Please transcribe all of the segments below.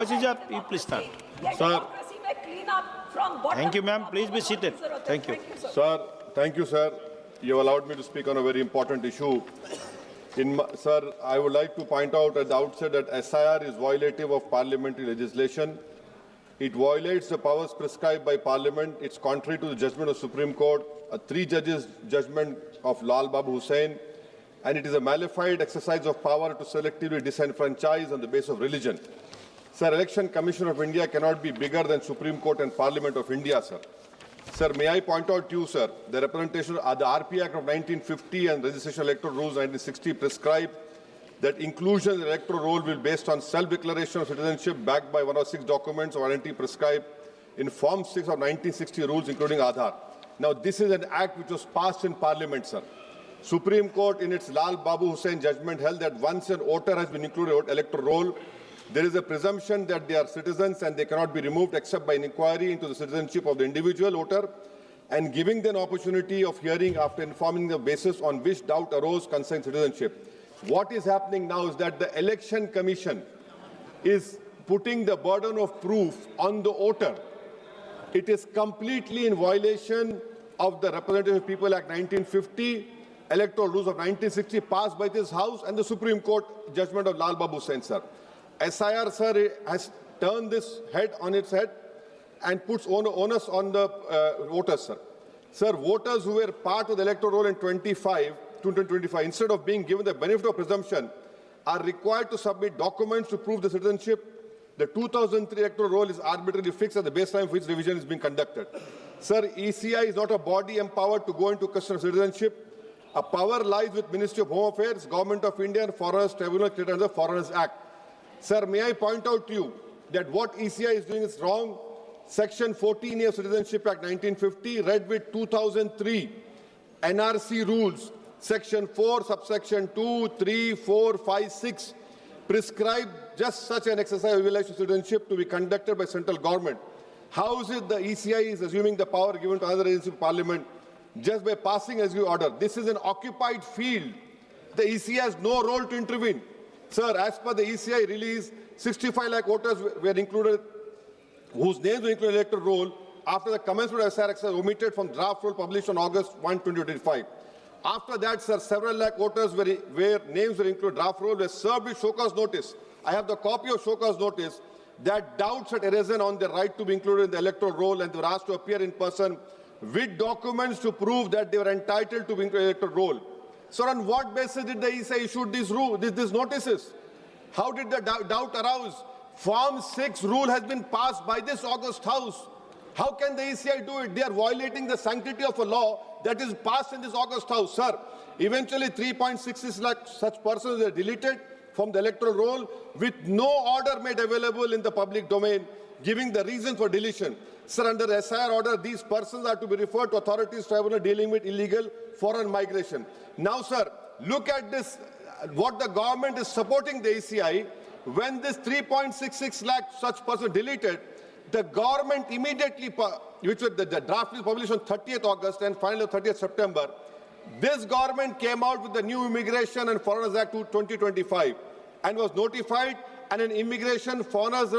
Pasija, please start. Sir. Thank you, ma'am. Please be seated. Thank you. Sir, thank you, sir. You have allowed me to speak on a very important issue. Sir, I would like to point out at the outset that SIR is violative of parliamentary legislation. It violates the powers prescribed by Parliament. It's contrary to the judgment of Supreme Court, a three-judges judgment of Lal Babu Hussain, and it is a malified exercise of power to selectively disenfranchise on the basis of religion. Sir, Election Commission of India cannot be bigger than Supreme Court and Parliament of India, sir. Sir, may I point out to you, sir, the representation of the RP Act of 1950 and Registration Electoral Rules 1960 prescribe that inclusion in the electoral roll will be based on self-declaration of citizenship backed by 106 documents or identity prescribed in Form 6 of 1960 rules, including Aadhaar. Now, this is an act which was passed in Parliament, sir. Supreme Court, in its Lal Babu Hussain judgment, held that once an voter has been included in the electoral roll, there is a presumption that they are citizens and they cannot be removed except by an inquiry into the citizenship of the individual voter and giving them an opportunity of hearing after informing the basis on which doubt arose concerning citizenship. What is happening now is that the Election Commission is putting the burden of proof on the voter. It is completely in violation of the Representative of People Act 1950, Electoral Rules of 1960 passed by this House and the Supreme Court judgment of Lal Babu Hussain, sir. SIR, sir, has turned this head on its head and puts onus on the voters, sir. Sir, voters who were part of the electoral roll in 2025, instead of being given the benefit of presumption, are required to submit documents to prove the citizenship. The 2003 electoral roll is arbitrarily fixed at the baseline for which revision is being conducted. Sir, ECI is not a body empowered to go into question of citizenship. A power lies with Ministry of Home Affairs, Government of India, and Foreigners Tribunal created under the Foreigners Act. Sir, may I point out to you that what ECI is doing is wrong. Section 14A of Citizenship Act 1950, read with 2003 NRC rules, Section 4, subsection 2, 3, 4, 5, 6, prescribe just such an exercise of evaluation of citizenship to be conducted by central government. How is it the ECI is assuming the power given to another agency of Parliament just by passing executive order? This is an occupied field. The ECI has no role to intervene. Sir, as per the ECI release, 65 lakh voters were included, whose names were included in the electoral roll after the commencement of SIR exercise omitted from draft roll published on August 1, 2025. After that, sir, several lakh voters where names were included draft roll were served with show cause notice. I have the copy of show cause notice that doubts had arisen on their right to be included in the electoral roll and they were asked to appear in person with documents to prove that they were entitled to be included in the electoral roll. Sir, on what basis did the ECI issue these notices? How did the doubt arouse? Form 6 rule has been passed by this August House. How can the ECI do it? They are violating the sanctity of a law that is passed in this August House. Sir, eventually 3.66 lakh such persons were deleted from the electoral roll with no order made available in the public domain, giving the reason for deletion. Sir, under the SIR order, these persons are to be referred to authorities tribunal dealing with illegal foreign migration. Now, sir, look at this, what the government is supporting the ECI. When this 3.66 lakh such persons deleted, the government immediately, which was the draft is published on 30th August and finally 30th September, this government came out with the new Immigration and Foreigners Act 2025 and was notified, and an Immigration Foreigners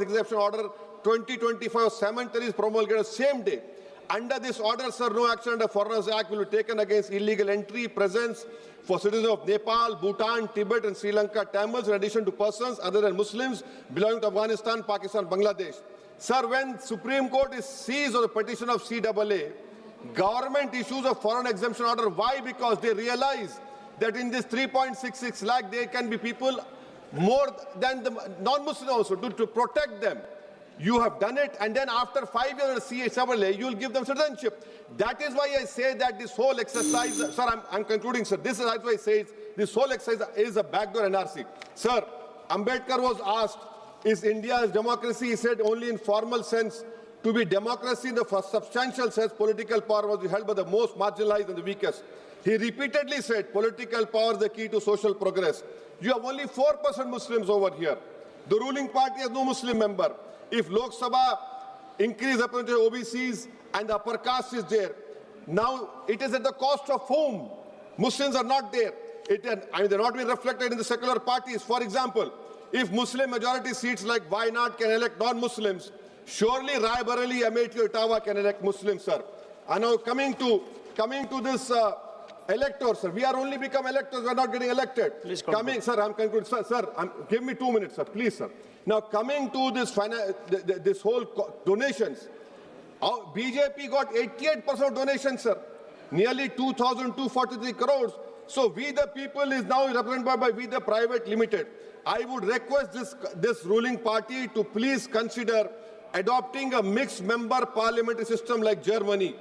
Exemption Order 2025 cemetery is promulgated the same day. Under this order, sir, no action under Foreigners Act will be taken against illegal entry, presence for citizens of Nepal, Bhutan, Tibet and Sri Lanka, Tamils, in addition to persons other than Muslims belonging to Afghanistan, Pakistan, Bangladesh. Sir, when Supreme Court is seized on the petition of CAA, government issues a foreign exemption order. Why? Because they realize that in this 3.66 lakh, there can be people more than the non-Muslims also to protect them. You have done it, and then after 5 years of CAA, you will give them citizenship. That is why I say that this whole exercise, sir, I'm concluding, sir. This is why I say this whole exercise is a backdoor NRC. Sir, Ambedkar was asked, is India's democracy? He said only in formal sense. To be democracy in the substantial sense, political power was held by the most marginalized and the weakest. He repeatedly said political power is the key to social progress. You have only 4% Muslims over here. The ruling party has no Muslim member. If Lok Sabha increase representation of OBCs and the upper caste is there, now it is at the cost of whom? Muslims are not there. They're not being reflected in the secular parties. For example, if Muslim majority seats like Wayanad can elect non-Muslims, surely Raebareli, Amethi, Ottawa can elect Muslims, sir. And now coming to this electors, sir. We are only become electors. We are not getting elected. Please conclude. Sir, I'm concluding. Sir, give me 2 minutes, sir. Please, sir. Now coming to this this whole donations, BJP got 88% donations, sir. Nearly 2,243 crores. So we the people is now represented by We the Private Limited. I would request this ruling party to please consider adopting a mixed member parliamentary system like Germany.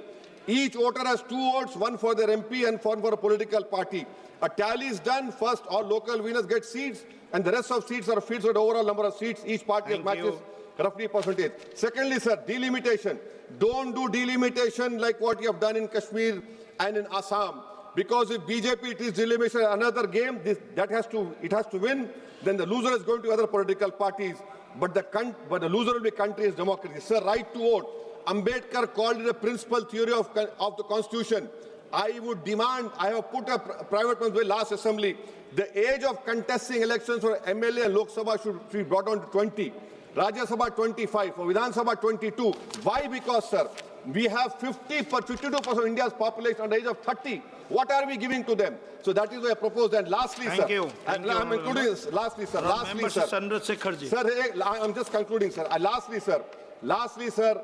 Each voter has 2 votes, one for their MP and one for a political party. A tally is done. First, all local winners get seats, and the rest of seats are filled with the overall number of seats. Each party matches roughly percentage. Secondly, sir, delimitation. Don't do delimitation like what you have done in Kashmir and in Assam. Because if BJP is delimitation another game, it has to win. Then the loser is going to other political parties. But the loser will be country's democracy. Sir, right to vote. Ambedkar called it a principal theory of the Constitution. I would demand, I have put a private bill last assembly, the age of contesting elections for MLA and Lok Sabha should be brought down to 20. Rajya Sabha 25, for Vidhan Sabha 22. Why? Because, sir, we have 52% of India's population under the age of 30. What are we giving to them? So that is what I propose. And lastly, Thank sir, you. and I'm including this. Lastly, sir. Member Chandrasekhar ji. Sir, I'm just concluding, sir. Lastly, sir.